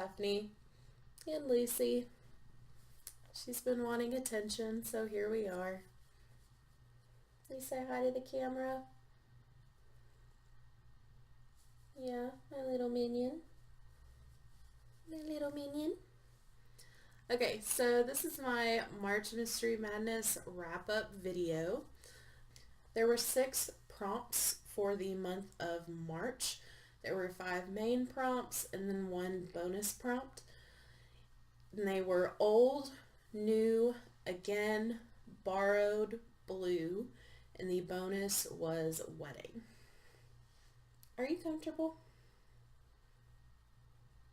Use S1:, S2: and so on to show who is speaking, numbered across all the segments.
S1: Daphne and Lucy. She's been wanting attention, so here we are. Please say hi to the camera. Yeah, my little minion. My little minion. Okay, so this is my March Mystery Madness wrap-up video. There were 6 prompts for the month of March. There were 5 main prompts and then 1 bonus prompt. And they were old, new, again, borrowed, blue, and the bonus was wedding. Are you comfortable?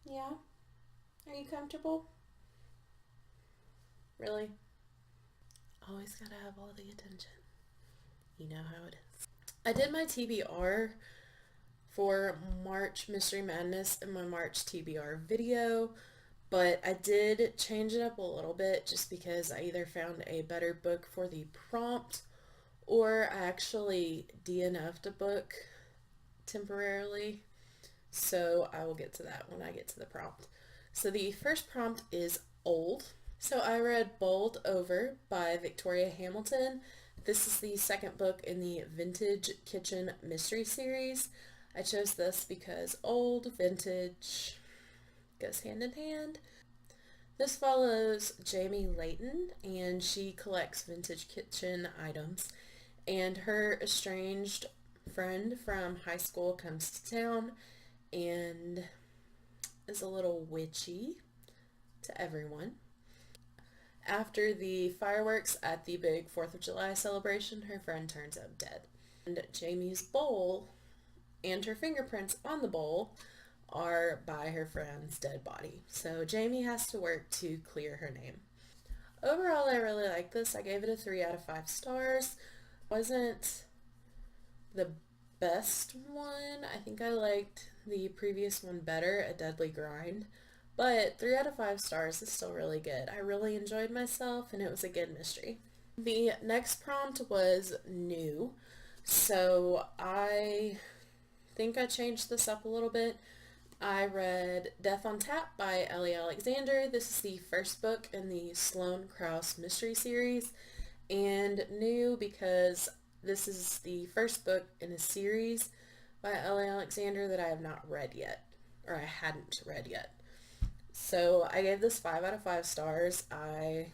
S1: Yeah? Are you comfortable? Really? Always gotta have all the attention. You know how it is. I did my TBR for March Mystery Madness in my March TBR video, but I did change it up a little bit just because I either found a better book for the prompt or I actually DNF'd a book temporarily. So I will get to that when I get to the prompt. So the first prompt is old. So I read Bowled Over by Victoria Hamilton. This is the second book in the Vintage Kitchen Mystery Series. I chose this because old, vintage goes hand in hand. This follows Jamie Layton, and she collects vintage kitchen items. And her estranged friend from high school comes to town and is a little witchy to everyone. After the fireworks at the big 4th of July celebration, her friend turns up dead. And Jamie's bowl and her fingerprints on the bowl are by her friend's dead body. So Jamie has to work to clear her name. Overall, I really like this. I gave it a 3 out of 5 stars. Wasn't the best one. I think I liked the previous one better, A Deadly Grind. But 3 out of 5 stars is still really good. I really enjoyed myself and it was a good mystery. The next prompt was new. So I think I changed this up a little bit. I read Death on Tap by Ellie Alexander. This is the first book in the Sloane Krause mystery series. And new because this is the first book in a series by Ellie Alexander that I have not read yet. Or I hadn't read yet. So I gave this 5 out of 5 stars. I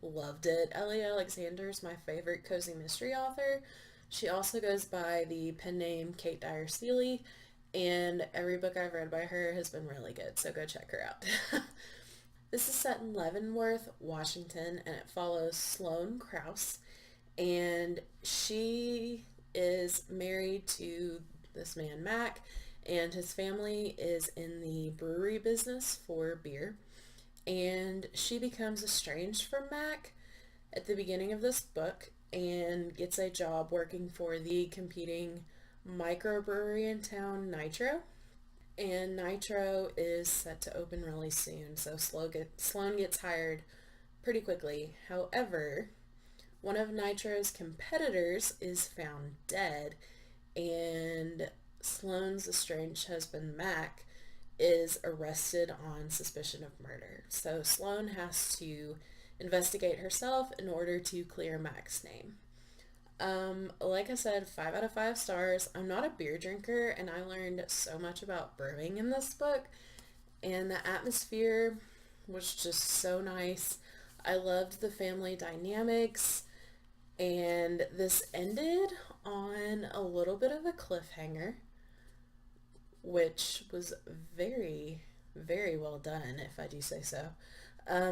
S1: loved it. Ellie Alexander is my favorite cozy mystery author. She also goes by the pen name Kate Dyer Seeley, and every book I've read by her has been really good, so go check her out. This is set in Leavenworth, Washington, and it follows Sloane Krause, and she is married to this man, Mac, and his family is in the brewery business for beer, and she becomes estranged from Mac at the beginning of this book and gets a job working for the competing microbrewery in town, Nitro. And Nitro is set to open really soon, so Sloane gets hired pretty quickly. However, one of Nitro's competitors is found dead, and Sloane's estranged husband, Mac, is arrested on suspicion of murder. So Sloane has to investigate herself in order to clear Mac's name. Like I said, 5 out of 5 stars. I'm not a beer drinker, and I learned so much about brewing in this book, and the atmosphere was just so nice. I loved the family dynamics, and this ended on a little bit of a cliffhanger, which was very, very well done, if I do say so.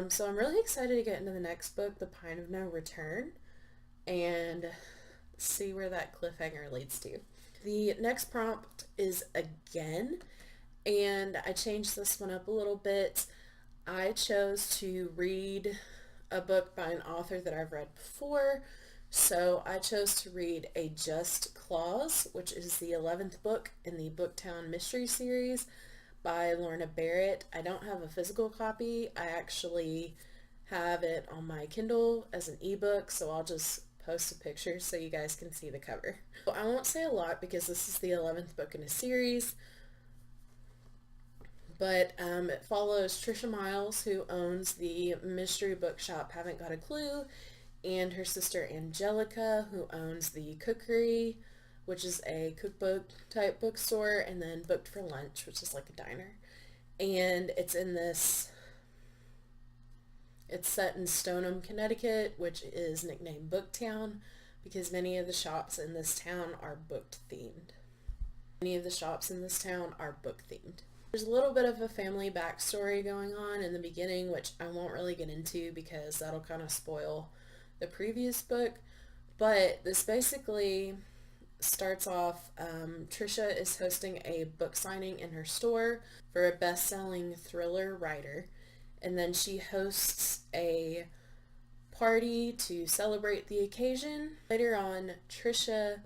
S1: So I'm really excited to get into the next book, The Pine of No Return, and see where that cliffhanger leads to. The next prompt is again, and I changed this one up a little bit. I chose to read a book by an author that I've read before, so I chose to read A Just Clause, which is the 11th book in the Booktown Mystery Series by Lorna Barrett. I don't have a physical copy. I actually have it on my Kindle as an ebook, so I'll just post a picture so you guys can see the cover. So I won't say a lot because this is the 11th book in a series, But it follows Trisha Miles, who owns the mystery bookshop Haven't Got a Clue, and her sister Angelica, who owns the Cookery, which is a cookbook type bookstore, and then Booked for Lunch, which is like a diner. And it's set in Stoneham, Connecticut, which is nicknamed Booktown because many of the shops in this town are book themed. There's a little bit of a family backstory going on in the beginning, which I won't really get into because that'll kind of spoil the previous book. But this basically starts off, Trisha is hosting a book signing in her store for a best-selling thriller writer. And then she hosts a party to celebrate the occasion. Later on, Trisha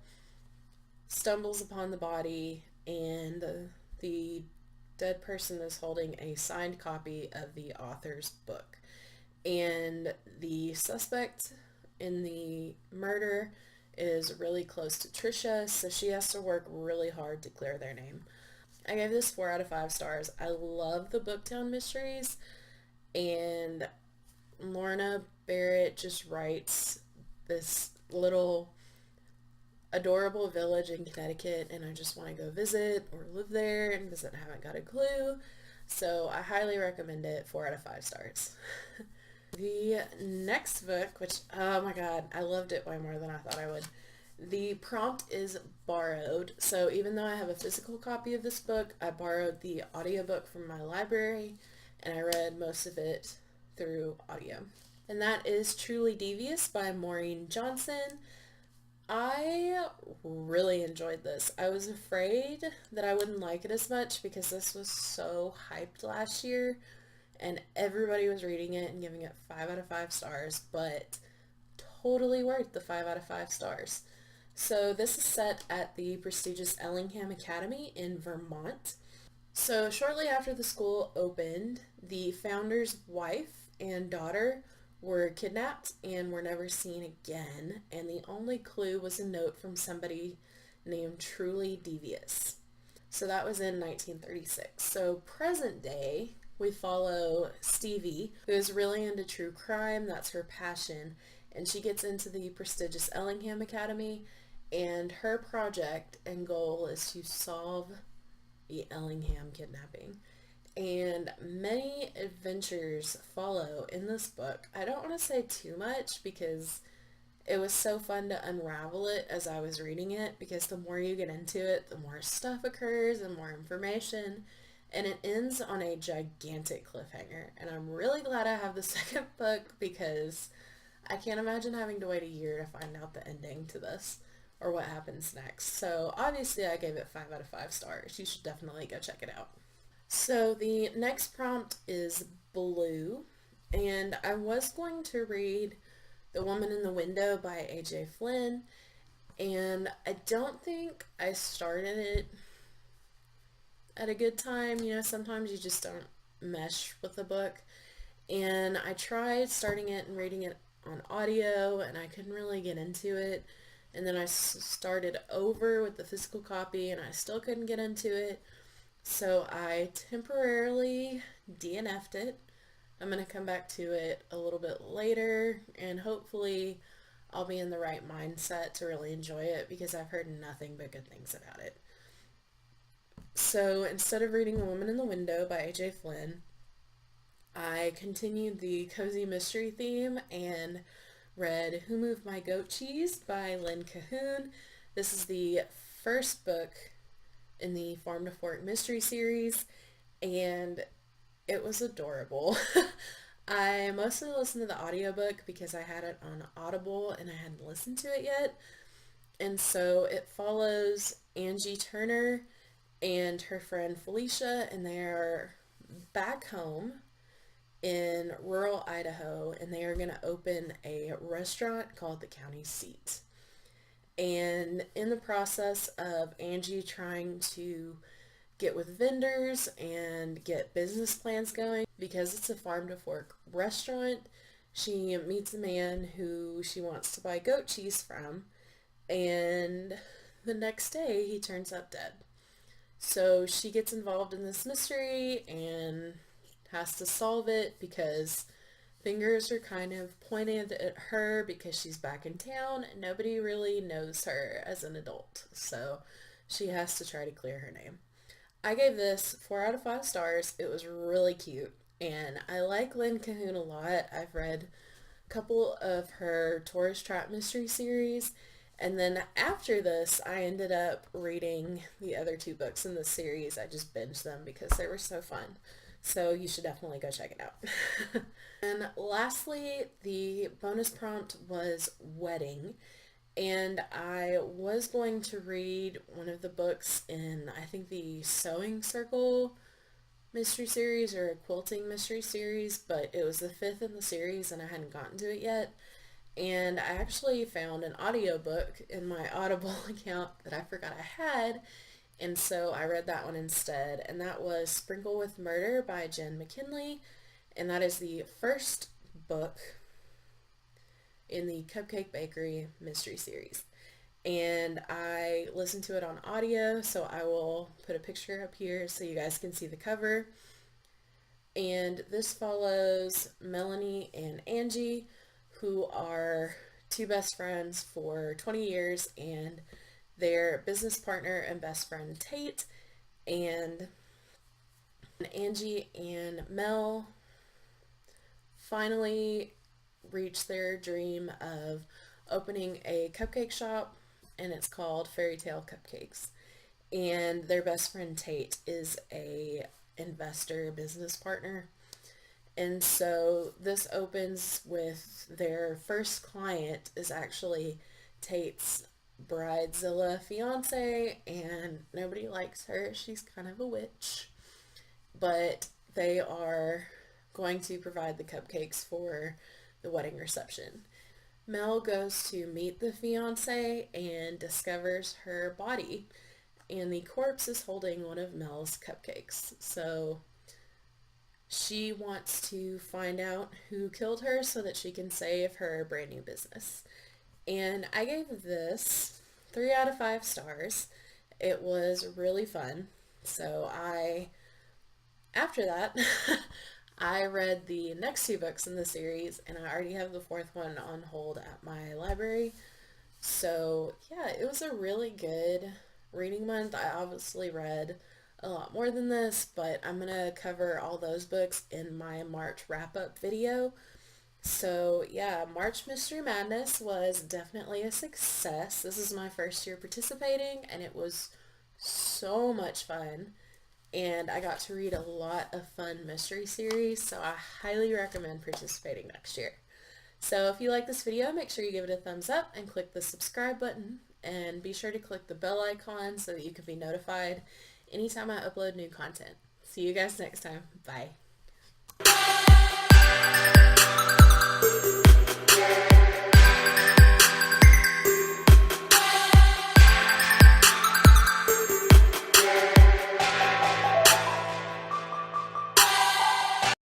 S1: stumbles upon the body, and the dead person is holding a signed copy of the author's book. And the suspect in the murder is really close to Trisha, so she has to work really hard to clear their name. I gave this 4 out of 5 stars. I love the Booktown mysteries, and Lorna Barrett just writes this little adorable village in Connecticut, and I just want to go visit or live there and visit Haven't Got a Clue. So I highly recommend it. 4 out of 5 stars. The next book, which, oh my god, I loved it way more than I thought I would. The prompt is borrowed. So even though I have a physical copy of this book, I borrowed the audiobook from my library, and I read most of it through audio. And that is Truly Devious by Maureen Johnson. I really enjoyed this. I was afraid that I wouldn't like it as much because this was so hyped last year and everybody was reading it and giving it 5 out of 5 stars, but totally worth the 5 out of 5 stars. So this is set at the prestigious Ellingham Academy in Vermont. So shortly after the school opened, the founder's wife and daughter were kidnapped and were never seen again, and the only clue was a note from somebody named Truly Devious. So that was in 1936. So present day, we follow Stevie, who is really into true crime. That's her passion, and she gets into the prestigious Ellingham Academy, and her project and goal is to solve the Ellingham kidnapping. And many adventures follow in this book. I don't want to say too much because it was so fun to unravel it as I was reading it, because the more you get into it, the more stuff occurs and more information, and it ends on a gigantic cliffhanger. And I'm really glad I have the second book because I can't imagine having to wait a year to find out the ending to this or what happens next. So obviously I gave it 5 out of 5 stars. You should definitely go check it out. So the next prompt is Blue, and I was going to read The Woman in the Window by A.J. Flynn, and I don't think I started it at a good time. You know, sometimes you just don't mesh with the book, and I tried starting it and reading it on audio, and I couldn't really get into it, and then I started over with the physical copy, and I still couldn't get into it. So I temporarily DNF'd it. I'm going to come back to it a little bit later, and hopefully I'll be in the right mindset to really enjoy it because I've heard nothing but good things about it. So instead of reading The Woman in the Window by A.J. Flynn, I continued the cozy mystery theme and read Who Moved My Goat Cheese by Lynn Cahoon. This is the first book in the Farm to Fork mystery series, and it was adorable. I mostly listened to the audiobook because I had it on Audible and I hadn't listened to it yet. And so it follows Angie Turner and her friend Felicia, and they are back home in rural Idaho, and they are going to open a restaurant called the County Seat. And in the process of Angie trying to get with vendors and get business plans going, because it's a farm to fork restaurant, she meets a man who she wants to buy goat cheese from, and the next day he turns up dead. So she gets involved in this mystery and has to solve it because fingers are kind of pointed at her because she's back in town and nobody really knows her as an adult. So she has to try to clear her name. I gave this 4 out of 5 stars. It was really cute. And I like Lynn Cahoon a lot. I've read a couple of her Tourist Trap mystery series. And then after this, I ended up reading the other 2 books in the series. I just binged them because they were so fun. So you should definitely go check it out. And lastly, the bonus prompt was wedding. And I was going to read one of the books in, I think, the Sewing Circle mystery series or a quilting mystery series, but it was the 5th in the series and I hadn't gotten to it yet. And I actually found an audiobook in my Audible account that I forgot I had, and so I read that one instead, and that was Sprinkle with Murder by Jen McKinley, and that is the first book in the Cupcake Bakery mystery series. And I listened to it on audio, so I will put a picture up here so you guys can see the cover. And this follows Melanie and Angie, who are 2 best friends for 20 years, and their business partner and best friend Tate. And Angie and Mel finally reach their dream of opening a cupcake shop, and it's called Fairy Tale Cupcakes. And their best friend Tate is a investor business partner. And so this opens with their first client is actually Tate's bridezilla fiance, and nobody likes her. She's kind of a witch. But they are going to provide the cupcakes for the wedding reception. Mel goes to meet the fiance and discovers her body, and the corpse is holding one of Mel's cupcakes. So she wants to find out who killed her so that she can save her brand new business. And I gave this 3 out of 5 stars. It was really fun. So after that, I read the next 2 books in the series, and I already have the 4th one on hold at my library. So yeah, it was a really good reading month. I obviously read a lot more than this, but I'm going to cover all those books in my March wrap-up video. So yeah, March Mystery Madness was definitely a success. This is my first year participating, and it was so much fun. And I got to read a lot of fun mystery series, so I highly recommend participating next year. So if you like this video, make sure you give it a thumbs up and click the subscribe button, and be sure to click the bell icon so that you can be notified anytime I upload new content. See you guys next time. Bye.